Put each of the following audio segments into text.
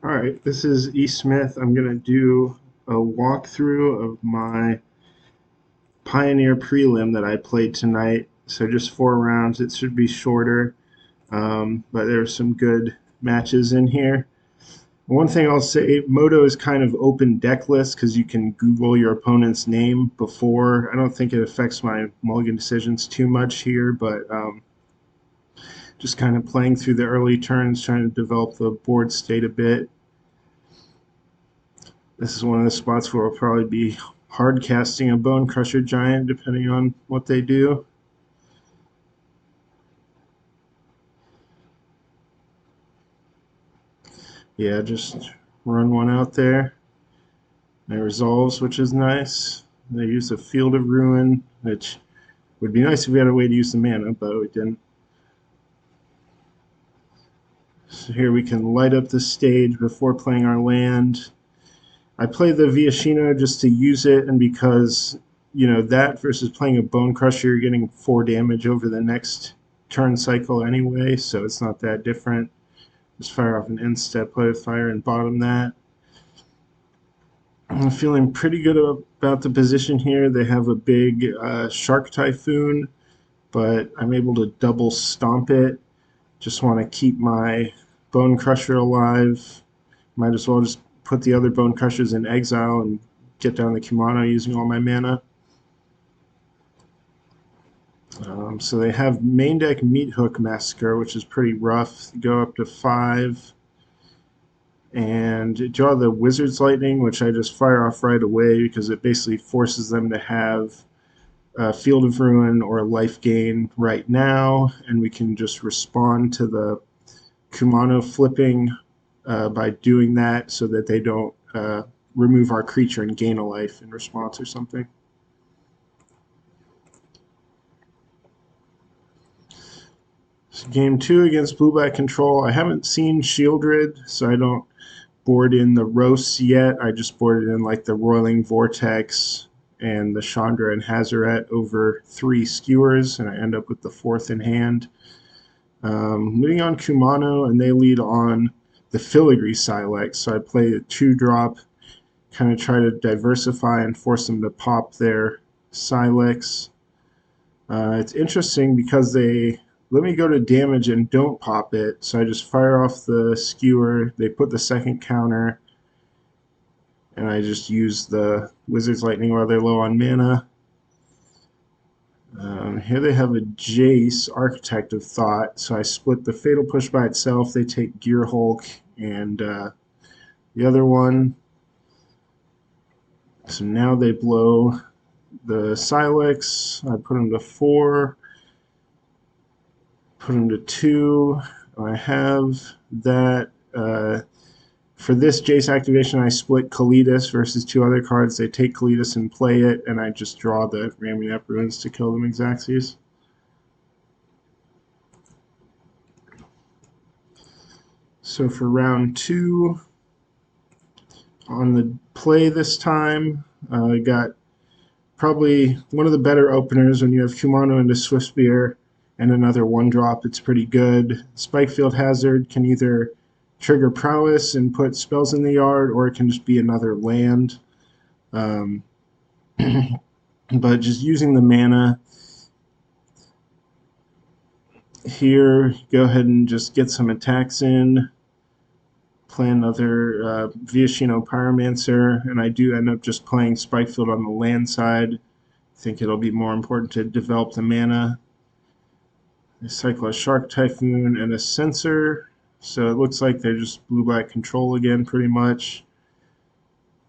All right, this is E. Smith. I'm going to do a walkthrough of my Pioneer Prelim that I played tonight. So just 4 rounds. It should be shorter, but there's some good matches in here. One thing I'll say, Moto is kind of open deck list because you can Google your opponent's name before. I don't think it affects my mulligan decisions too much here, but just kind of playing through the early turns, trying to develop the board state a bit. This is one of the spots where I'll probably be hard casting a Bone Crusher Giant depending on what they do. Yeah, just run one out there. It resolves, which is nice. They use a Field of Ruin, which would be nice if we had a way to use the mana, but we didn't. So here we can light up the stage before playing our land. I play the Viashino just to use it, and because that versus playing a Bone Crusher, you're getting 4 damage over the next turn cycle anyway, so it's not that different. Just fire off an instep, play with fire, and bottom that. I'm feeling pretty good about the position here. They have a big Shark Typhoon, but I'm able to double stomp it. Just want to keep my Bone Crusher alive. Might as well just put the other Bone Crushers in exile and get down the Kumano using all my mana. So they have main deck Meat Hook Massacre, which is pretty rough. Go up to 5. And draw the Wizard's Lightning, which I just fire off right away because it basically forces them to have Field of Ruin or Life Gain right now, and we can just respond to the Kumano flipping by doing that so that they don't remove our creature and gain a life in response or something. So game 2 against Blue-Black Control. I haven't seen Shieldred, so I don't board in the roasts yet. I just boarded in like the Roiling Vortex and the Chandra and Hazaret over 3 skewers, and I end up with the 4th in hand. Leading on Kumano, and they lead on the Filigree Silex, so I play a 2-drop, kind of try to diversify and force them to pop their Silex. It's interesting because they let me go to damage and don't pop it, so I just fire off the skewer, they put the second counter, and I just use the Wizard's Lightning while they're low on mana. Here they have a Jace, Architect of Thought, so I split the Fatal Push by itself, they take Gear Hulk and the other one. So now they blow the Silex, I put them to 4, put them to 2. I have that. For this Jace activation, I split Kalidas versus 2 other cards. They take Kalidas and play it, and I just draw the Ramming Up Ruins to kill them Xaxes. So for round 2, on the play this time, I got probably one of the better openers when you have Kumano into Swiftspear and another 1-drop. It's pretty good. Spikefield Hazard can either trigger prowess and put spells in the yard, or it can just be another land. But just using the mana here, go ahead and just get some attacks in. Play another Viashino Pyromancer, and I do end up just playing Spikefield on the land side. I think it'll be more important to develop the mana. I cycle a Shark Typhoon and a Censor. So it looks like they're just Blue-Black Control again, pretty much.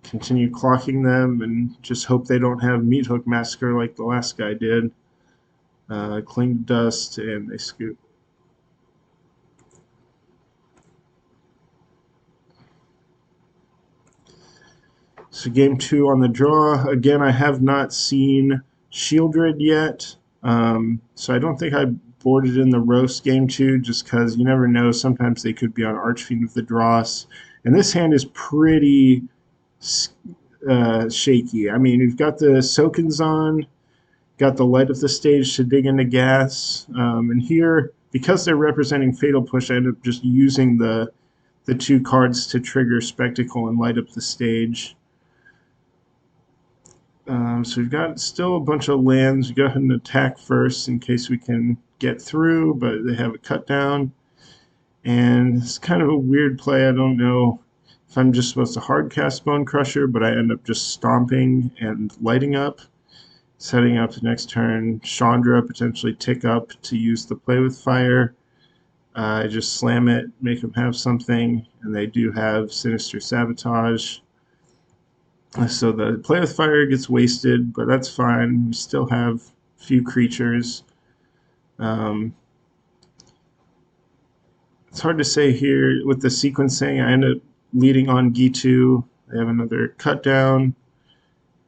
Continue clocking them and just hope they don't have Meat Hook Massacre like the last guy did. Cling to Dust, and they scoop. So game 2 on the draw. Again, I have not seen Shieldred yet. So I don't think I boarded in the roast game 2 just because you never know. Sometimes they could be on Archfiend of the Dross. And this hand is pretty shaky. I mean, you've got the Sokens on, got the light of the stage to dig into gas. And here, because they're representing Fatal Push, I end up just using the the 2 cards to trigger Spectacle and light up the stage. So we've got still a bunch of lands. We go ahead and attack first in case we can get through, but they have a cut down. And it's kind of a weird play. I don't know if I'm just supposed to hard cast Bone Crusher, but I end up just stomping and lighting up, setting up the next turn. Chandra potentially tick up to use the play with fire. I just slam it, make them have something, and they do have Sinister Sabotage. So the play with fire gets wasted, but that's fine. We still have a few creatures. It's hard to say here with the sequencing. I end up leading on Gitu. I have another cut down.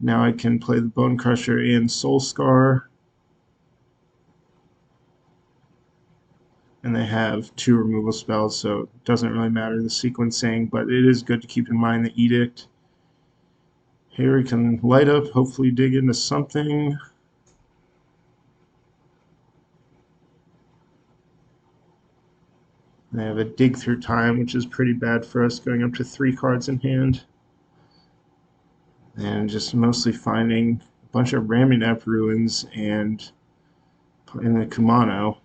Now I can play the Bone Crusher and Soul Scar. And they have 2 removal spells, so it doesn't really matter the sequencing, but it is good to keep in mind the Edict. Here we can light up, hopefully dig into something. They have a dig through time, which is pretty bad for us, going up to 3 cards in hand. And just mostly finding a bunch of Ramunap ruins and in the Kumano.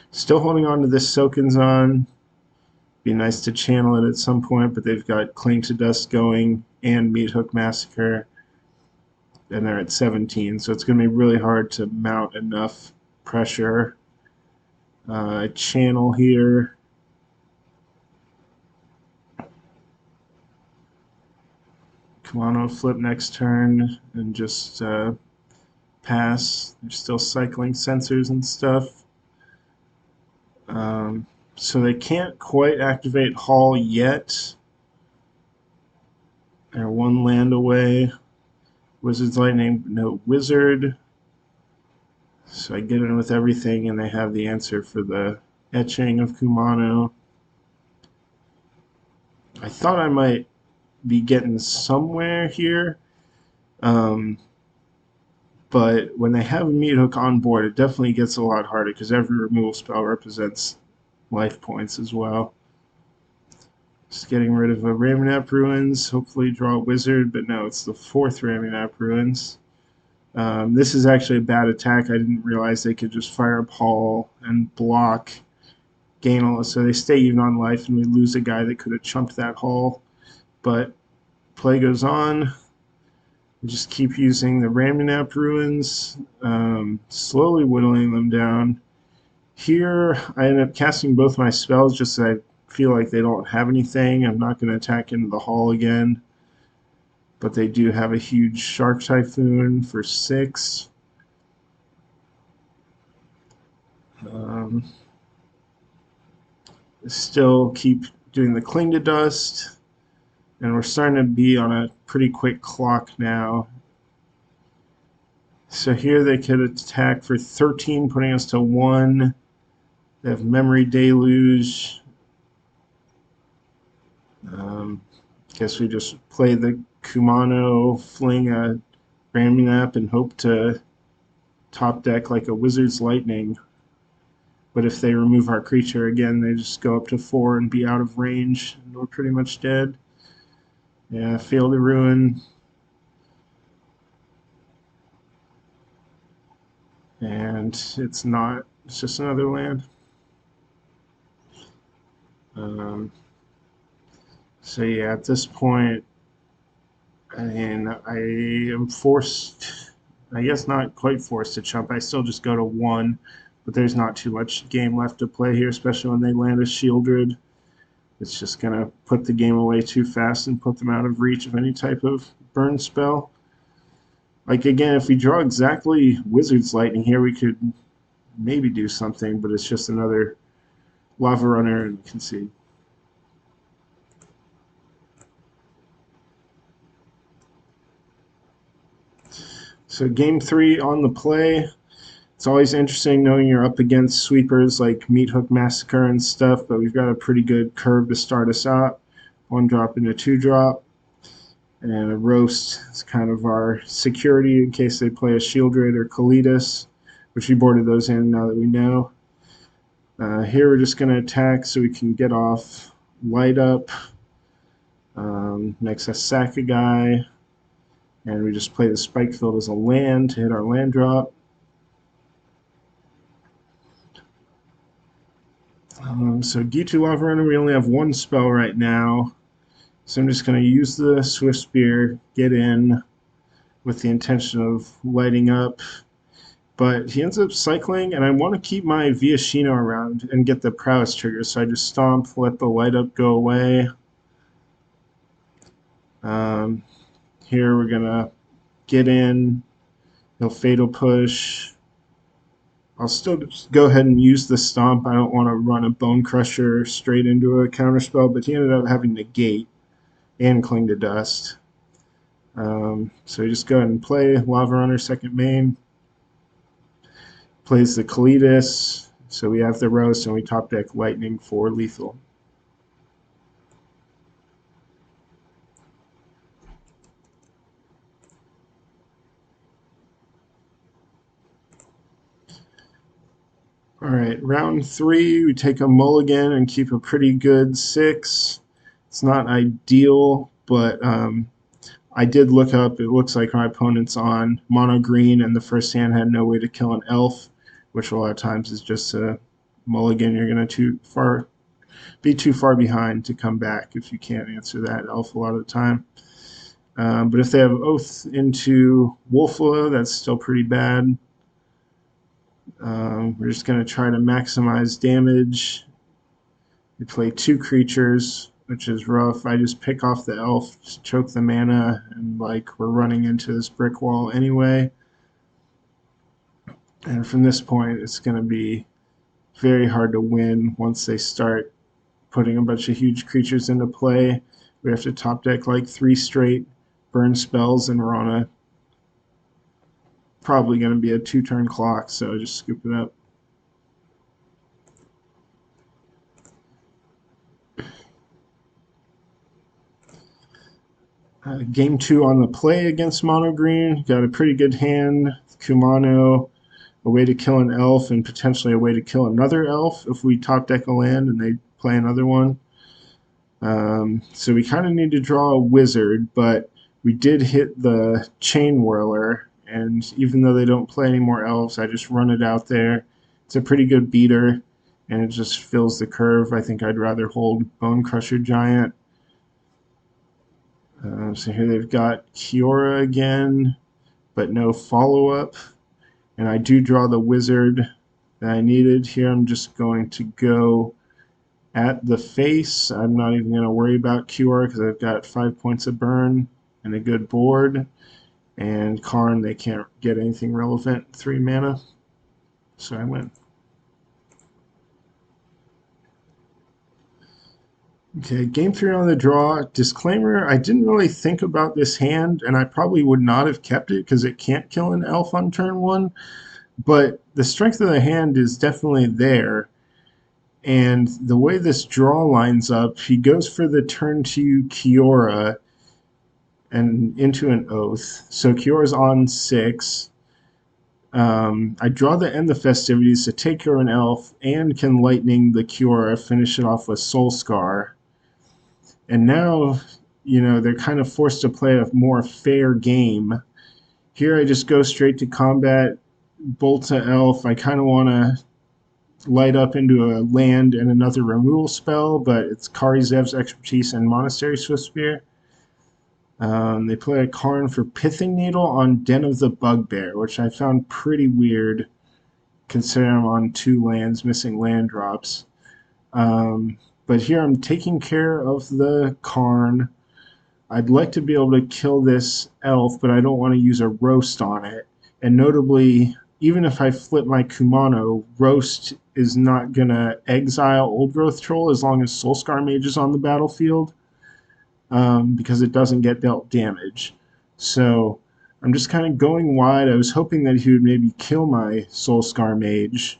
Still holding on to this Sokenzan. Be nice to channel it at some point, but they've got Cling to Dust going and Meathook Massacre, and they're at 17, so it's going to be really hard to mount enough pressure. Channel here. Kumano flip next turn and just pass. They're still cycling sensors and stuff. So they can't quite activate Hall yet. They're 1 land away. Wizard's Lightning, no Wizard. So I get in with everything, and they have the answer for the etching of Kumano. I thought I might be getting somewhere here. But when they have a Meathook on board, it definitely gets a lot harder because every removal spell represents life points as well. Just getting rid of a Ramunap Ruins, hopefully draw a Wizard, but no, it's the 4th Ramunap Ruins. This is actually a bad attack. I didn't realize they could just fire up Hall and block Gainal, so they stay even on life, and we lose a guy that could have chumped that Hall. But play goes on. We just keep using the Ramunap Ruins, slowly whittling them down. Here, I end up casting both my spells just so I feel like they don't have anything. I'm not going to attack into the Hall again. But they do have a huge Shark Typhoon for 6. Still keep doing the Cling to Dust. And we're starting to be on a pretty quick clock now. So here they could attack for 13, putting us to 1. They have Memory Deluge. Guess we just play the Kumano, fling a Ramunap, and hope to top deck like a Wizard's Lightning. But if they remove our creature again, they just go up to 4 and be out of range, and we're pretty much dead. Yeah, Field of Ruin. And it's not, it's just another land. So yeah, at this point, I mean, I am forced, I guess not quite forced to chump. I still just go to 1, but there's not too much game left to play here, especially when they land a Shieldred. It's just going to put the game away too fast and put them out of reach of any type of burn spell. Like, again, if we draw exactly Wizard's Lightning here, we could maybe do something, but it's just another Lava Runner and concede. So game 3 on the play. It's always interesting knowing you're up against sweepers like Meathook Massacre and stuff, but we've got a pretty good curve to start us out. 1 drop and a 2 drop. And a Roast is kind of our security in case they play a Shieldred or Kalitas, which we boarded those in now that we know. Here we're just going to attack so we can get off light up. Next I sack a guy, and we just play the spike field as a land to hit our land drop. So Gitu Lava Runner, we only have one spell right now. So I'm just going to use the Swift Spear, get in with the intention of lighting up. But he ends up cycling, and I want to keep my Viashino around and get the prowess trigger. So I just stomp, let the light up go away. Here we're going to get in. He'll Fatal Push. I'll still just go ahead and use the stomp. I don't want to run a Bone Crusher straight into a counterspell, but he ended up having Negate and Cling to Dust. So you just go ahead and play Lava Runner second main. Plays the Kalidas. So we have the Roast, and we top deck Lightning for lethal. All right, round 3, we take a mulligan and keep a pretty good 6. It's not ideal, but I did look up. It looks like my opponent's on mono green, and the first hand had no way to kill an elf, which a lot of times is just a mulligan. You're going to be too far behind to come back if you can't answer that elf a lot of the time. But if they have Oath into Wolfwillow, that's still pretty bad. We're just going to try to maximize damage. We play 2 creatures, which is rough. I just pick off the elf, just choke the mana, and like we're running into this brick wall anyway. And from this point, it's going to be very hard to win once they start putting a bunch of huge creatures into play. We have to top deck like 3 straight burn spells, and we're on a probably going to be a 2-turn clock, so just scoop it up. Game 2 on the play against mono green. Got a pretty good hand. Kumano, a way to kill an elf, and potentially a way to kill another elf if we top deck a land and they play another one. So we kind of need to draw a wizard, but we did hit the Chain Whirler, and even though they don't play any more elves, I just run it out there. It's a pretty good beater, and it just fills the curve. I think I'd rather hold Bone Crusher Giant. So here they've got Kiora again, but no follow-up. And I do draw the wizard that I needed. Here I'm just going to go at the face. I'm not even going to worry about Kiora because I've got 5 points of burn and a good board. And Karn, they can't get anything relevant. 3 mana. So I win. Okay, game 3 on the draw. Disclaimer, I didn't really think about this hand, and I probably would not have kept it because it can't kill an elf on turn 1. But the strength of the hand is definitely there. And the way this draw lines up, he goes for the turn 2 Kiora and into an Oath. So Kiora's on 6. I draw the End the Festivities to take care of an elf and can lightning the Kiora, finish it off with Soul Scar. And now, they're kind of forced to play a more fair game. Here I just go straight to combat, bolt to elf. I kind of want to light up into a land and another removal spell, but it's Kari Zev's Expertise and Monastery Swiftspear. They play a Karn for Pithing Needle on Den of the Bugbear, which I found pretty weird considering I'm on 2 lands, missing land drops. But here I'm taking care of the Karn. I'd like to be able to kill this elf, but I don't want to use a roast on it. And notably, even if I flip my Kumano, roast is not going to exile Old Growth Troll as long as Soulscar Mage is on the battlefield, because it doesn't get dealt damage. So I'm just kind of going wide. I was hoping that he would maybe kill my Soulscar Mage,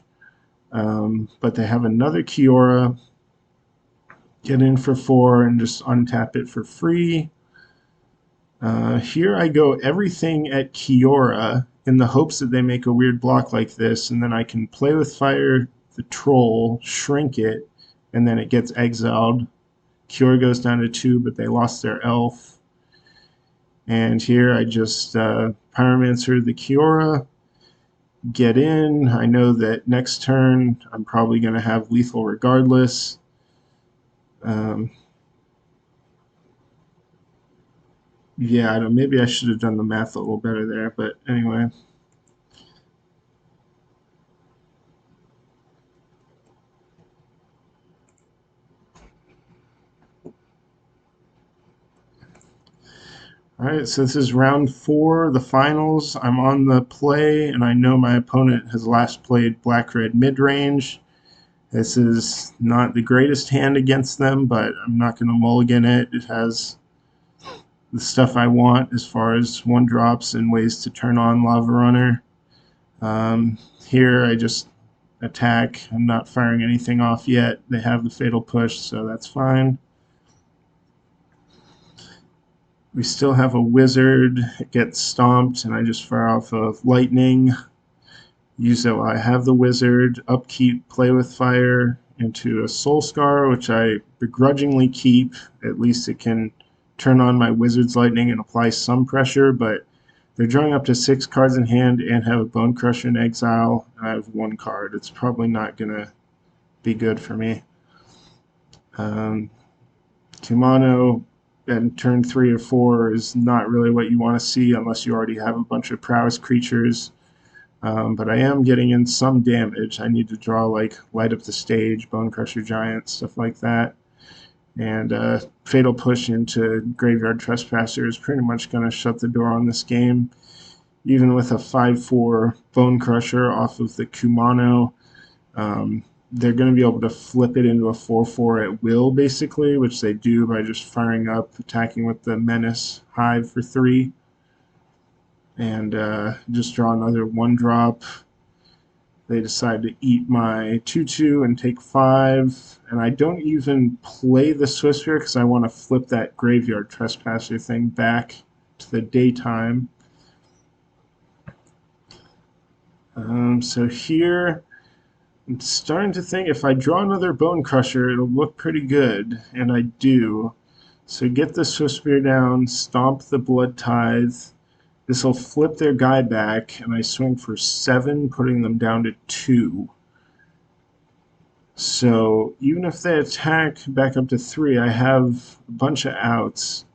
but they have another Kiora. Get in for 4 and just untap it for free. Here I go everything at Kiora in the hopes that they make a weird block like this, and then I can play with fire the troll, shrink it, and then it gets exiled Cure goes down to 2, but they lost their elf. And here I just Pyromancer the Kiora, get in. I know that next turn I'm probably going to have lethal regardless. Yeah, maybe I should have done the math a little better there, but anyway. All right, so this is round 4, the finals. I'm on the play, and I know my opponent has last played black-red mid-range. This is not the greatest hand against them, but I'm not going to mulligan it. It has the stuff I want as far as 1-drops and ways to turn on Lava Runner. Here I just attack. I'm not firing anything off yet. They have the Fatal Push, so that's fine. We still have a Wizard. It gets stomped, and I just fire off a Lightning. Use it while I have the Wizard. Upkeep, Play with Fire into a Soul Scar, which I begrudgingly keep. At least it can turn on my Wizard's Lightning and apply some pressure, but they're drawing up to 6 cards in hand and have a Bone Crusher in exile, and I have 1 card. It's probably not going to be good for me. Kumano at turn 3 or 4 is not really what you want to see unless you already have a bunch of prowess creatures. But I am getting in some damage. I need to draw like Light Up the Stage, Bone Crusher Giant, stuff like that. And Fatal Push into Graveyard Trespasser is pretty much going to shut the door on this game. Even with a 5/4 Bone Crusher off of the Kumano, they're going to be able to flip it into a 4/4 at will, basically, which they do by just firing up, attacking with the Menace Hive for 3. And just draw another 1-drop. They decide to eat my 2/2 and take 5. And I don't even play the Swiftspear because I want to flip that Graveyard Trespasser thing back to the daytime. So here, I'm starting to think if I draw another Bone Crusher, it'll look pretty good, and I do. So get the Swiftspear down, stomp the Blood Tithe. This will flip their guy back, and I swing for 7, putting them down to 2. So even if they attack back up to 3, I have a bunch of outs.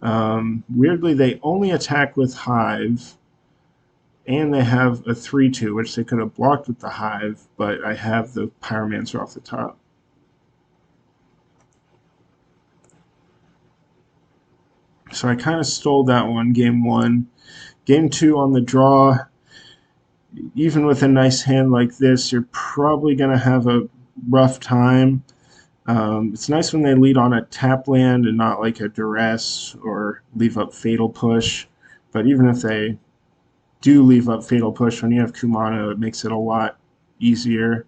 Weirdly, they only attack with Hive, and they have a 3/2, which they could have blocked with the Hive, but I have the Pyromancer off the top. So I kind of stole that one, game 1. Game 2 on the draw, even with a nice hand like this, you're probably going to have a rough time. It's nice when they lead on a tap land and not like a Duress or leave up Fatal Push, but even if they do leave up Fatal Push, when you have Kumano, it makes it a lot easier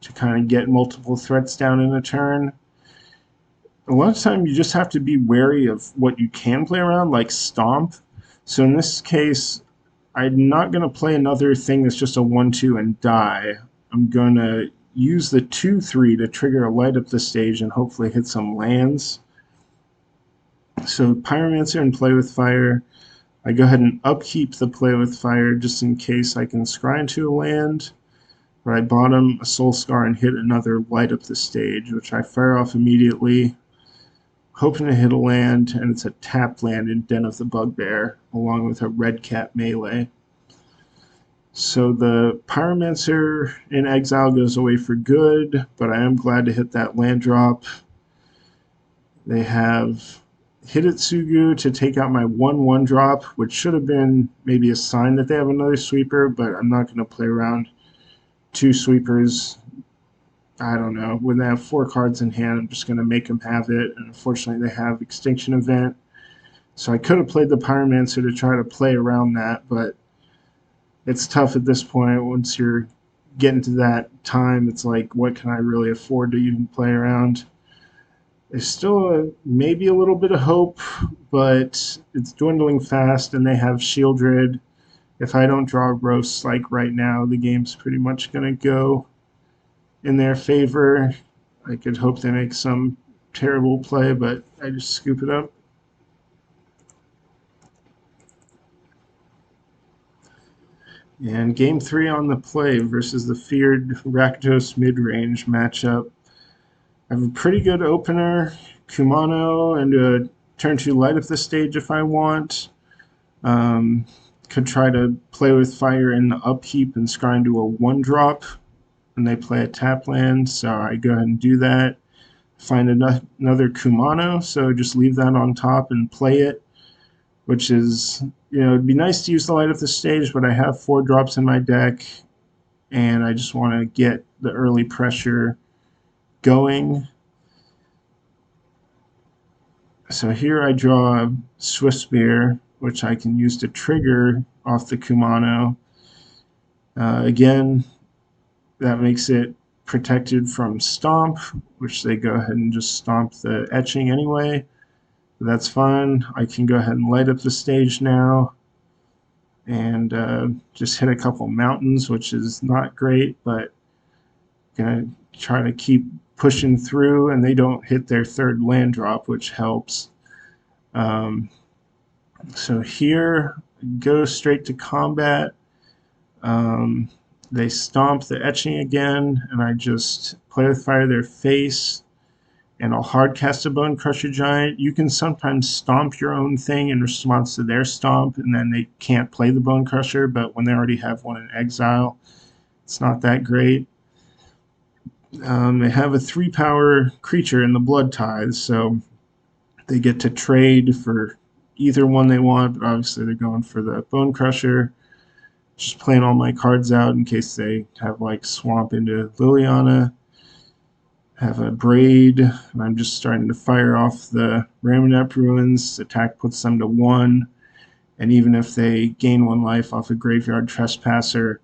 to kind of get multiple threats down in a turn. A lot of time you just have to be wary of what you can play around, like Stomp. So in this case, I'm not going to play another thing that's just a 1/2 and die. I'm going to use the 2/3 to trigger a Light Up the Stage and hopefully hit some lands. So Pyromancer and Play with Fire. I go ahead and upkeep the Play with Fire just in case I can scry into a land. But I bottom a Soul Scar and hit another Light Up the Stage, which I fire off immediately, hoping to hit a land, and it's a tap land in Den of the Bugbear, along with a Red Cat melee. So the Pyromancer in exile goes away for good, but I am glad to hit that land drop. They have Hidetsugu to take out my 1/1 drop, which should have been maybe a sign that they have another sweeper, but I'm not going to play around 2 sweepers. I don't know. When they have 4 cards in hand, I'm just going to make them have it. And unfortunately, they have Extinction Event. So I could have played the Pyromancer to try to play around that, but it's tough at this point. Once you're getting to that time, it's like, what can I really afford to even play around? There's still maybe a little bit of hope, but it's dwindling fast, and they have Shieldred. If I don't draw Roast like right now, the game's pretty much going to go in their favor. I could hope they make some terrible play, but I just scoop it up. And game 3 on the play versus the feared Rakdos mid-range matchup. I have a pretty good opener, Kumano, and a turn 2 light up the stage if I want. Could try to play with fire in the upkeep and scry into a 1-drop when they play a tap land, so I go ahead and do that. Find another Kumano, so just leave that on top and play it, which is, it'd be nice to use the light up the stage, but I have 4 drops in my deck, and I just want to get the early pressure going. So here I draw a Swift Spear, which I can use to trigger off the Kumano. Again, that makes it protected from Stomp, which they go ahead and just stomp the etching anyway. That's fine. I can go ahead and light up the stage now and just hit a couple mountains, which is not great, but gonna try to keep pushing through, and they don't hit their 3rd land drop, which helps. So here, go straight to combat. They stomp the etching again, and I just play with fire their face, and I'll hard cast a Bone Crusher Giant. You can sometimes stomp your own thing in response to their stomp, and then they can't play the Bone Crusher, but when they already have one in exile, it's not that great. They have a 3-power creature in the Blood Tithe, so they get to trade for either one they want, but obviously they're going for the Bone Crusher. Just playing all my cards out in case they have like Swamp into Liliana. Have a Braid, and I'm just starting to fire off the Ramunap Ruins. Attack puts them to 1, and even if they gain 1 life off a Graveyard Trespasser,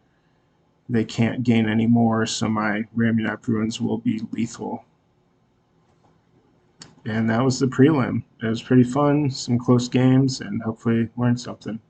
they can't gain any more, so my Ramunap Ruins will be lethal. And that was the prelim. It was pretty fun, some close games, and hopefully learned something.